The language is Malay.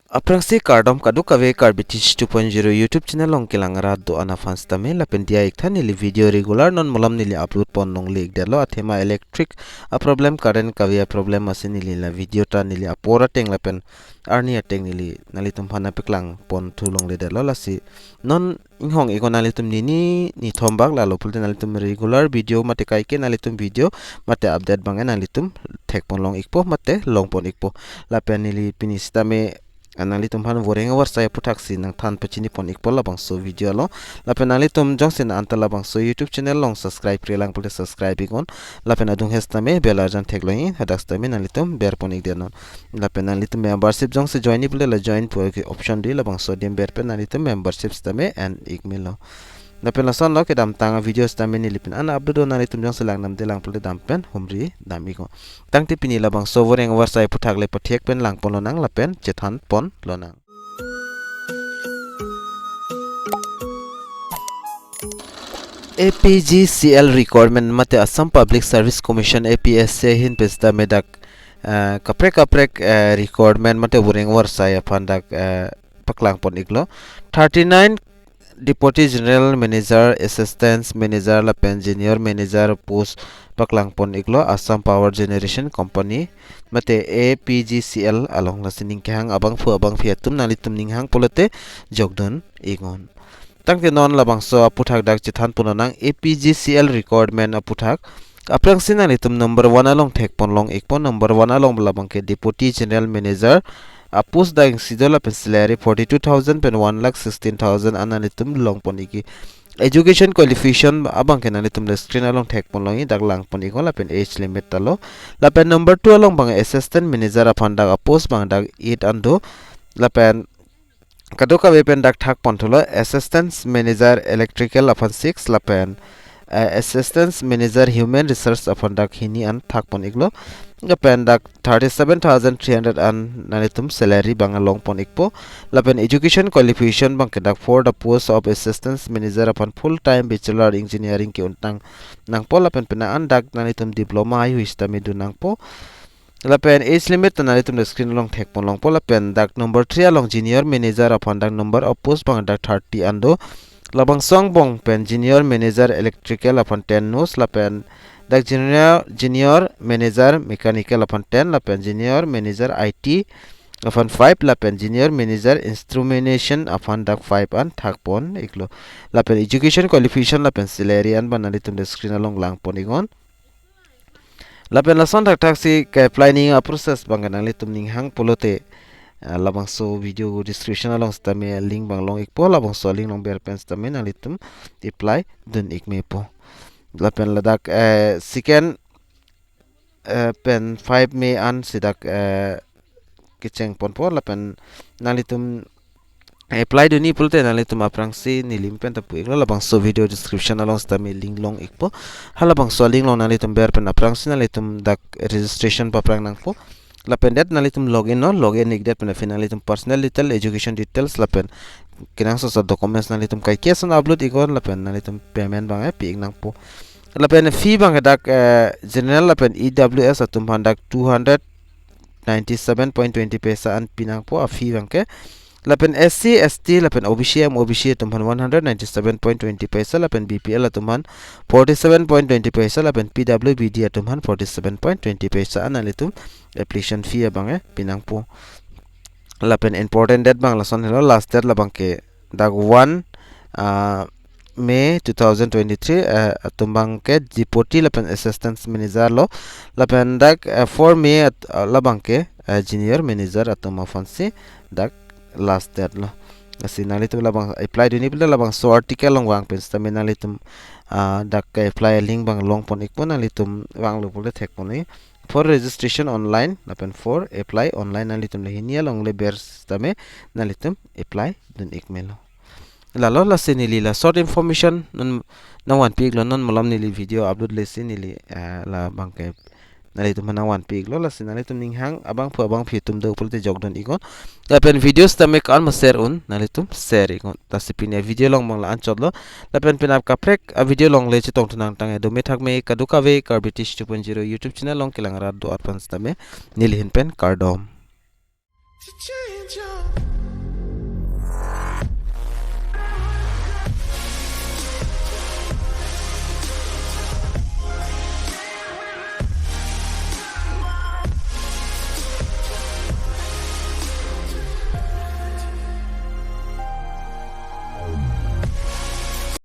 Aprangsi KARDOM kadukawe Karbitich 2.0 YouTube channel long kilangara do ana fans tame la pendia ikta nili video regular non mulam nili upload pon nong lik delo athema electric a problem current kawia problem asin nili la video ta nili apora teng la pen arnia teng nili nali tum phana PAKLANG pon thulong le delo la si non inghong iko nali tum ni thombak la lopul nali tum regular video mate kai ke nali tum video mate update bangen nali tum thek pon long ikpo mate long pon ikpo la pen nili pinis tame anali tum han vorenga war saya putaksi nang than pachini pon ikpol labang so video lo lapen anali tum jongsen anta labang so YouTube channel long subscribe prelang pulte subscribe ikon lapen adung hestame belarjan thekloin hadak stame anali tum ber pon ik denon lapen anali tum membership jongse join pulte la join pu option di labang so dem ber pen anali tum membership stame and ikmilo lapen la son lo ke dam tanga video stame ni lipin ana upload anali tum jongse lang nam delang pulte dam pen humri dami ko tangti pini labang so vorenga war saya putak le pathek pen lang pon lonang lapen chethan pon lonang APGCL Recruitment mate Assam Public Service Commission APSC hin pesta medak kaprek recruitment mate buring war saya pandak PAKLANG pon iglo 39 Deputy General Manager Assistant Manager la Engineer Manager post PAKLANG pon iglo Assam Power Generation Company mate APGCL along la sining kahang abang fiatum nalitum ninghang polote jogdon igon tangke non labangso aputhak dak chithan punonang APGCL Recruitment aputhak aprang sinalitum number 1 along thek pon long ikpon number 1 along labangke Deputy General Manager apus dang sidola pen salary 42,000 pen 1,16,000 analitum long pon iki education qualification abang kenalitum le screen along thek pon long dak lang pon ikon la pen age limit talo la pen number 2 along bang assistant manager aphan dak apus bang dak 8 ando la pen kadoka wepen dak thak pontholo assistant manager electrical aphan 6 la pen assistant manager human resource aphan dak hini an thak pon iglo pen dak 37,300 an nanitum salary bang long pon ikpo la pen education qualification bang dak for the post of assistant manager upon full time bachelor engineering ki untang nang po la pen pena an dak nanitum diploma ayu istami du nang po la pen age limit nanitum the screen long thek pon long po la pen dak number 3 along junior manager upon dak number of post bang dak 30 ando labang song bong pen junior manager electrical upon 10 nos la pen dak junior manager mechanical upon 10 la pen junior manager IT upon 5 la pen junior manager instrumentation upon dak 5 an thak pon iklo la pen education qualification la pen salary an banalitum the screen along lang pon igon la pen la son dak taxi ka apply ni process banganang litum ning hang polote labang so video description along stame link bang long ikpo labang so link long ber pen stame nalitum apply dun ikme po la pen ladak second pen 5 me an sidak kicheng pon po la pen nalitum apply duni pulte nalitum aprangsi nilim pen tapu iklo labang so video description along stame link long ikpo halabang so link long nalitum ber pen aprangsi nalitum dak registration paprang nang po la pen det nalitum login no login ik det pen finalitum personal detail education details la pen kinang so documents nalitum kai keson upload ikon la pen nalitum payment bang pi nang po la pen fee bang dak general la pen EWS atum handak 297.20 paisa an pinang po a fee bang ke la pen SC ST la pen OBC tum 197.20 paisa la pen BPL atum 47.20 paisa la pen PWBD atum 47.20 paisa analitum application fee bang pinang po la pen important date bang la son hello last date la bang ke dak 1 May 2023 atum bang ke Deputy la pen assistant manager lo la pen dak 4 May la bang ke junior manager atum afansi dak last date lo asinalitum labang apply duni pula labang so article long wang pen staminalitum dak ka apply link bang long pon ikpon alitum wang lo pula thek pon for registration online lapen for apply online nalitum lehinia long le ber stame nalitum apply dun ikmelo lalo la sinili la short information non na wan pig lo non molam nili video upload le sinili la bang ka nalitum na wan pig lo la sinalitum ninghang abang pu abang phitum do pulte jogdon ikon lapen videos tame kan ma share un nalitum share ikon tasipine video long mang la anchot lo lapen pinap kaprek a video long le chitong tunang tang do me thak me kaduka ve Karbitich 2.0 YouTube channel long kilangra do arpans tame nilhin pen KARDOM